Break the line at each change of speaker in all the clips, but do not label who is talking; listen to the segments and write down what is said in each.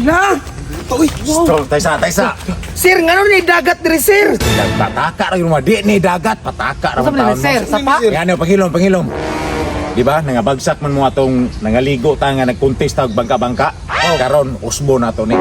Na! Uy, wow.
Taysa.
Sir, ngano ni dagat diri, sir?
Pataka ra yung mga di ni dagat, pataka ra
Asa man
taon
ni, sir?
mo.
Sapa?
Yan panghilom. Di ba? Nangabagsak man mo atong nangaligo ta nga nagcontest tag bangka-bangka. Karon usbo na to ni.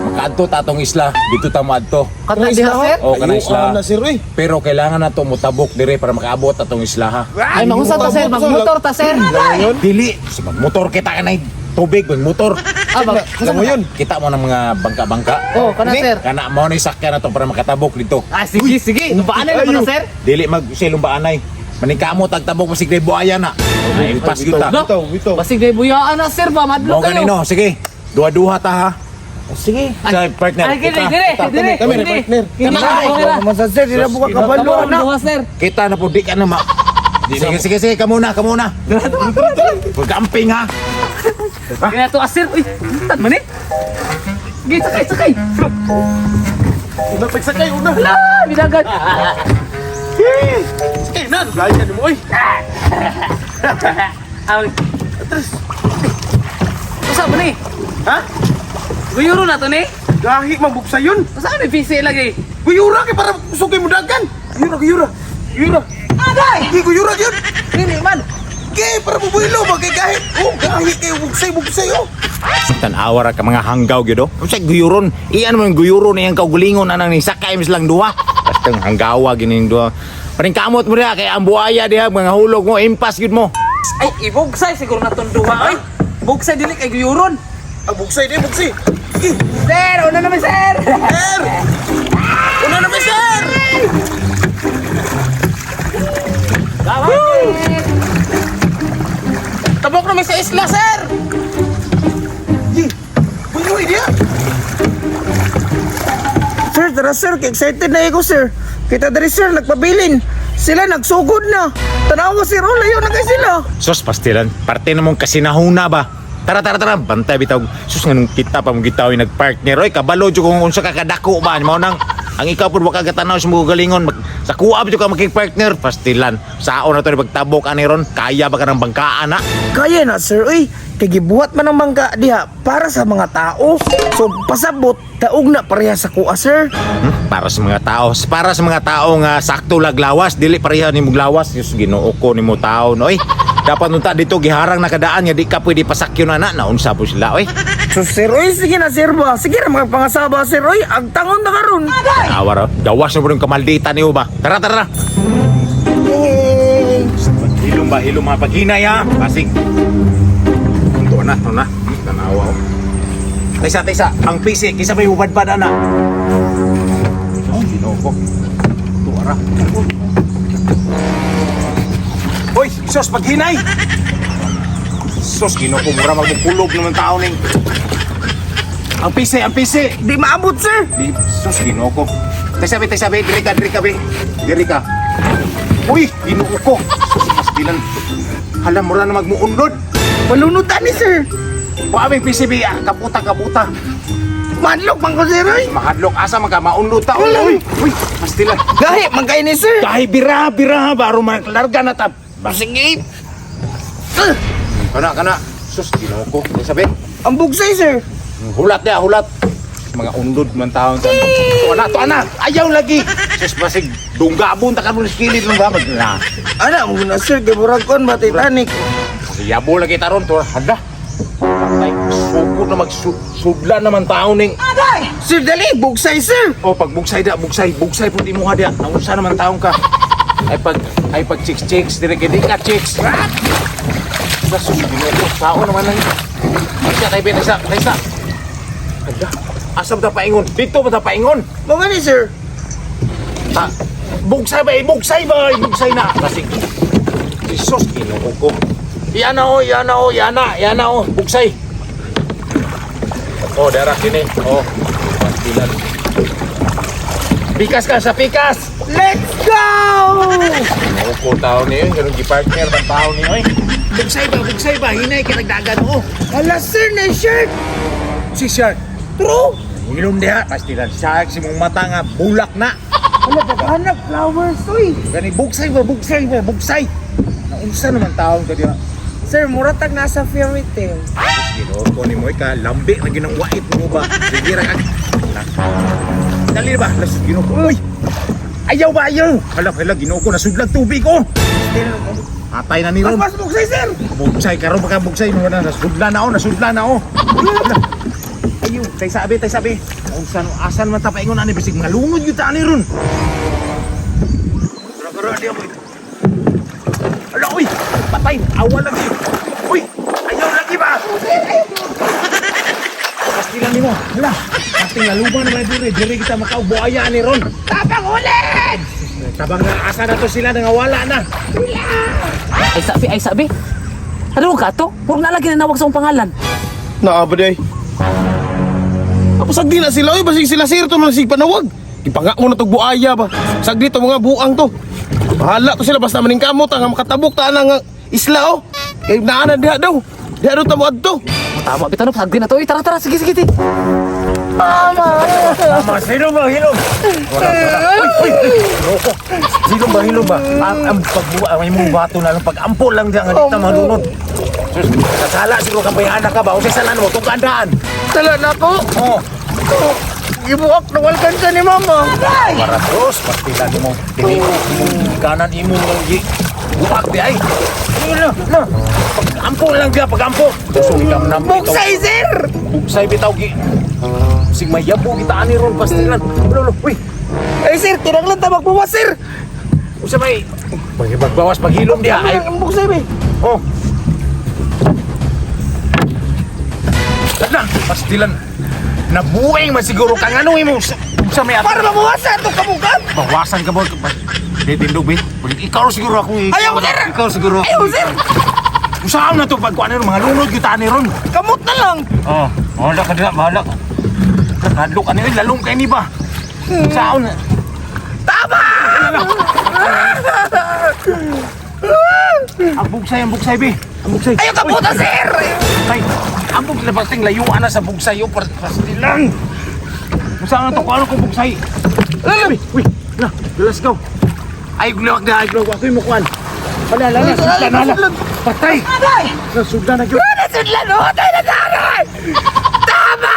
Makaadto ta atong isla, dito ta moadto.
Kada diha, sir?
O kana isla.
na, sir, uy.
Pero kailangan na to mutabok dire para makaabot atong isla ha.
Ay, mangusa ta, sir. Magmotor ta, sir.
Dili, sa motor kita kanay tubig, motor.
Alam mo yun?
Kita mo ng mga bangka-bangka.
Oh, kana, sir.
Kana mo ni sakyan na to para makatabok dito.
Ah, sige. Lumbaan na naman, sir.
Dili magsilong baanay. Manikamo tagtabok mo sigre buaya na. Ay, pas kita.
Bito.
Basig na buyaan na, sir. Ba,
Mo
madlo kayo.
ganino, sige. Duha-duha ta ha.
Sige.
Sa partner.
Ay, dire.
Kami na, partner. Naman sa sir, sila buka kabalo na.
Duha, sir.
Kita na po di ka na ma. Sige, kamuna. Pag-camping ha.
Kaya to, sir. Uy, tan man eh. Sige, sakay.
Napagsakay, una.
Wala, binagat.
Eh, na, gaya mo, uy.
Ay. Usa ba ni?
Ha?
Guyuro na to ni?
Gahi, mabuksa yun.
Usa ni PC lagi?
Guyura kay para sugay mo dagan. Guyura.
Aday!
Hindi guyura yun.
Dili man.
Gay, para bubuilo, magkay gahi. Oh, gahi kayo, bugsay, oh.
Tan-awara ka mga hanggaw gyud. Unsa guyuron? Iyan mo yung guyuron niyang kaugulingon anang ni sakay mis lang duha. Basta hanggawa gining duha. Paring kamot mo diha kay ang buaya diha mga hulog mo impas gyud mo.
Ay, ibugsay siguro na tong duha. Ay, bugsay dili kay guyuron.
Ang bugsay. Sige.
Sir, una naman, sir.
Sir! Una na, sir!
Tabok naman sa isla, sir.
Buyoy dia. Sir, tara sir, excited na ako sir. Kita dari sir, nagpabilin. Sila nagsugod na. Tanaw mo sir, layo na kay sila.
Sus pastilan, parte na mong kasinahuna ba? Tara, bantay bitaw. Sus nga nung kita pa mong gitaw yung nagpartner. Oy, kabalo dyo kung unsa kakadako ba? Mao nang ang ikaw po waka gatanaw sa mga galingon. Sa kuwab dyo ka maging-partner. Pastilan, saon na to pagtabok ani ron. Kaya ba ka ng bangkaan na?
Kaya na sir, uy. Kagibuhat man ang bangka diha para sa mga tao. So pasabot, taog na pareha sa kuha sir.
Para sa mga tao. Para sa mga tao nga sakto laglawas. Dili pareha ni mong lawas. Diyos, ginoo ko ni mo tao. No? Dapat nunta dito giharang nakadaan nga di ka pwede pasakyon na naunsa po sila. Oy.
So sir, uy, sige na sir ba? Sige na mga pangasaba sir, uy. Ang tangon na karon.
Awar, gawas na po yung kamaldita niyo ba? Tara.
Yay!
Hilom mga paghinay ha. Pasig. Ito na. Tanawa ko. Taysa. Ang PC, kisa may ubad-bad na. Oh, ginoo ko. Tuwara. Hoy, sos, paghinay! Sos, ginoo ko. Mura magmukulog naman tao ning. Ang PC.
Di maabot sir.
Di, sos, ginoo ko. Taysa, Diri ka. Uy, ginoo ko. Sos, pastilan. Halam, mura na magmuundod.
Palunutan ni sir.
Paaming PCB, kaputa.
Manlok man ko sir, uy.
Mahadlok asa magkamaunod ta. Uy, pastilan.
Gahi, magkay ni sir.
Kahit bira, baro man larga na tab.
Sige.
Kana. Sus, ginoo ko. Sabi,
Ang bugsay sir.
hulat. Mga undod man taon sa. To anak. Ayaw lagi. Sus, basig dunggabon ta karon skilid lang ba magna.
Ana mo na sir, kay murag kon ba Titanic.
Yabo lagi taron to. Hada. Patay, sugod na magsudla naman taon ning.
Sir, dali, bugsay sir.
O pag bugsay po di mo ha dia. Naunsa naman taong ka. Ay pag chicks dire kay di ka chicks. Sa sugod mo sao naman lang. Isa kay Benesa. Ada. Asam ta paingon. Dito ba ta paingon?
Mga ni sir.
Ha. Bugsay na. Kasi Jesus Ginoo ko. Yan na o. Bugsay. Oh, dara kini. Oh. Pastilan. Pikas ka sa pikas.
Let's go!
Ako tao niyo, ganun gi-partner man tao niyo eh. Bugsay ba? Hinay ka nagdagan mo.
Hala sir, na shirt.
Si Shark.
True.
Ilom diha. Pastilan. Shark si mong mata nga bulak na.
Hala, paghanap flowers, uy.
Gani bugsay. Naunsa naman taon ka diha.
Sir, muratag nasa fairy tale.
Ginoo ko ni mo ka lambi na ginang wait mo ba? Sige ra ka. Dali ba? Las ginoo ko. Uy. Ayaw ba ayaw? Hala ginoo ko nasudlag tubig ko. Atay na ni Ron.
Mas buksay, sir!
Bugsay karon baka bugsay mo na nasudla na ako. Ayaw, tay sabi. Unsan asan man ta paingon ani bisig malungod gyud ta ani ron. Kara dia mo. Ala uy, patay, awal lagi. Uy, ayaw lagi ba? Pastilan nimo. Hala, ating laluban naman dire kita makaubuaya ni ron.
Tapang ulit!
Tabang na asa na to sila nangawala na.
Ay sabi. Ano ka to? Huwag na lagi nanawag sa akong pangalan.
Naaba day. Apa sagdi na sila oy basig sila sir to man sig panawag. Ipanga mo na tog buaya ba. Sagdi to mga buang to. Bahala to sila basta maning kamot nga makatabok ta nga isla oh. Kay naana diha daw. Diha daw tamo adto.
Tama, bitanong, sagdi na to. Uy, tara, sige.
Mama, sino ba hilom? Uy, loko. Sino ba hilom ba? Ang pagbuwa, may mong bato na lang pag-ampol lang diyan nga dito malunod. Sus, kasala siguro ka bayana ka ba? O sa salan mo, itong kaandaan.
Tala na ko!
Oo.
Gibuak na walkan ka ni mama!
Para Diyos, partila ni mo. Kanan imo ng buwag di ay. Na. Pag-ampol lang diyan, pag-ampol. Gusto ikam na
Buksay, sir!
Bugsay bitaw gi. Sig may yabo kita ani ron pastilan. Uy.
Ay, sir, kinanglan ta magbuwas, sir!
Usa may magbawas paghilom diha ay.
Ang buksay, be!
Oh. Na, pastilan. Nabueng man siguro kang ano mo sa may
Para mabawasan itong kamugan!
bawasan ka ba? Ditindog be. Ikaw siguro akong
Ayaw, sir!
Ikaw siguro.
Ayaw, sir!
Usahaw na to pagkuan ni mga lunod kita ni ron.
Kamot na lang!
Oh, bahala ka dira, bahala ka. Kadlok ani lalong kay ni ba? Usahaw na.
Tama!
Ang bugsay be. Ang bugsay.
Ayaw kaputa, sir!
Ay, ang bugsay na pasting layuan na sa bugsay yung pastilan. Usahaw na to kung ano kung bugsay. Uy, na, let's go. Ay, gulawag na, ako yung mukuan. Wala. Patay! Nasudlan na yun.
Nasudlan mo! Tayo na tagay! Tama!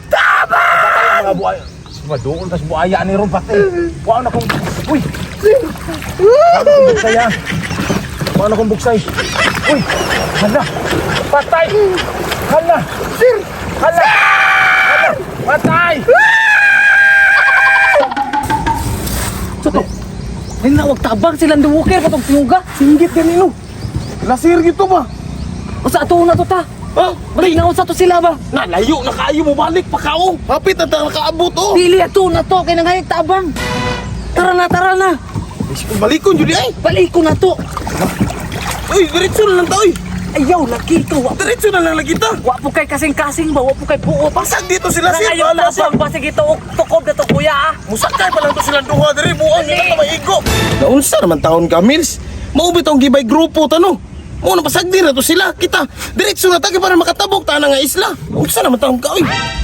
Tama!
Patay ang mga buhay. Madoon tas buhaya ni Ron patay. Kuha na kong... Uy! Kuha na kong bugsay ha. Kuha na kong bugsay. Uy! Hala! Patay! Hala! Sir! Hala! Patay!
Soto, ay nawag tabang silang duwukir katong tinuga.
Singgit ganino. Lasir gito ba?
O sa ato na to ta.
Ha?
Balik na sa to sila ba?
Nalayo na kaayo mo balik pa kao. Hapit na ta nakaabot oh.
Dili ato na to, kay nangayag tabang. Tara na.
Isikong balikon jud ay.
Balik ko na to.
Uy, diretso na lang ta oy.
Ayaw, lagi ka.
Diretso na lang lagi ta.
Wa po kay kasing-kasing ba? Wa po kay buot.
Pasag dito sila sir.
Nangayag
Bahala sa.
tabang ba? Sige, tukob na to kuya ah.
Musakay pa lang to silang duha diri buang nila ta maigo. Naunsa naman taon ka Mills? Mao bitong gibay grupo tano. Mo na pasagdi na to sila. Kita diretso na tagi para makatabok ta na nga isla. Unsa naman taon ka oy?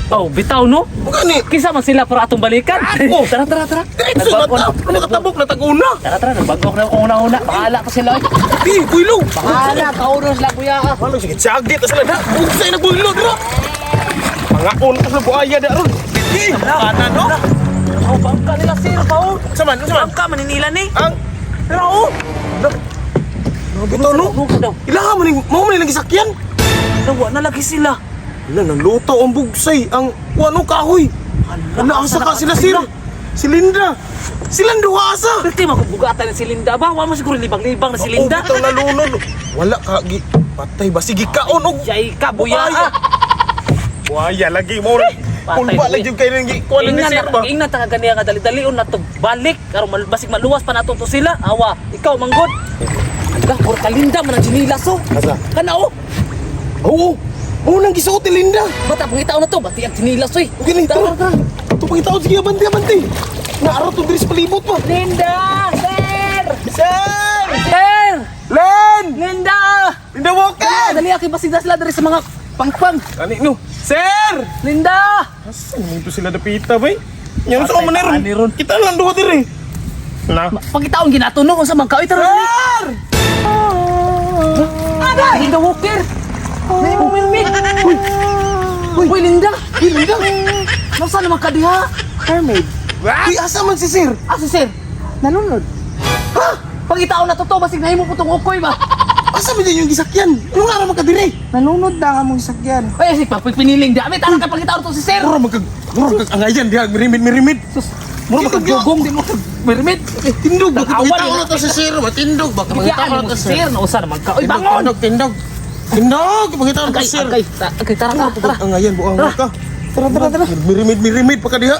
Oh, bitaw no?
Gani.
Kisa man sila para atong balikan.
Oh.
Tara.
Diretso na ta. Makatabok na taguna.
Tara, nagbagok na ako una-una. Bahala ko sila.
Di, kuilo.
Bahala, kauno sila kuya ah.
Ano sige sagdi ta sila na. Unsay na kuilo dira. Pangaon ta sa buaya da ron. Di. Ana no.
Oh, bangka nila sir, pao.
Saman.
Bangka maninila ni.
Ang
Pero oh,
bitaw no.
buka daw.
Ilaha man mo man lagi sakyan.
Nawa na lagi sila.
Wala nang luto ang bugsay ang wano kahoy. Ano asa ka sila sir? Si Linda. Silang duha asa.
Pwede makubugatan na si Linda ba? Wala mo siguro libang-libang na si Linda.
Oh, bitaw nalunod. Wala ka gi patay ba sige kaon og
Yay ka, buya ah.
buaya lagi mo.
Patay,
Pulba
buya.
lang yung kayo ng kuwan ni sir ba?
Ingnan ta ganiya nga dali-dalion na to balik karon basig maluwas pa nato to sila. Awa, ikaw manggod. Ala, puro ka Linda man ang jinilas oh.
Asa?
Kana oh.
Oo. Oo nang gisuot ni Linda.
Bata pangitaw na to, bati ang jinilas oy.
Okay lang ito. Ito pang itaon sige abanti. Naaraw to diri sa palibot pa.
Linda! Sir!
Sir!
Sir!
Len!
Linda!
Linda Walker!
Dali aki basig sila dari sa mga pangpang.
Kani no. Sir!
Linda!
Asa naman ito sila napita ba? Yang sa
Patay
man
pa, ni Ron.
Kita lang duha diri. Na.
Pangitaon ginatunog sa mga kaoy tara.
Sir!
Linda Walker! May mong mirmid! Uy, Linda!
Linda!
Nasaan naman ka diha?
Mermaid.
Uy, asa man si sir?
Ah, si Sir!
Nalunod.
Ha? Pangitaon na to, basig nahimo po tong ukoy ba?
Asa man din yung gisakyan? Ano nga naman ka dire?
Nalunod na nga mong sakyan.
Ay, si piniling damit. Ano ka pangitaon to si Sir?
Mura angayan diha, mirimid.
Mura magkagugong din mo kag mirmid.
Tindog ba?
Nag-awan
Pangitaw
nila.
na to si sir, matindog ba? Pangitaw
Bigyan
na
mo
to
si
si
Sir. Nausa naman ka. Uy, bangon!
Tindog. Pangitaw na to si sir.
Okay, tara.
Angayan, buang ka.
Tara.
Mirimid pa ka diha.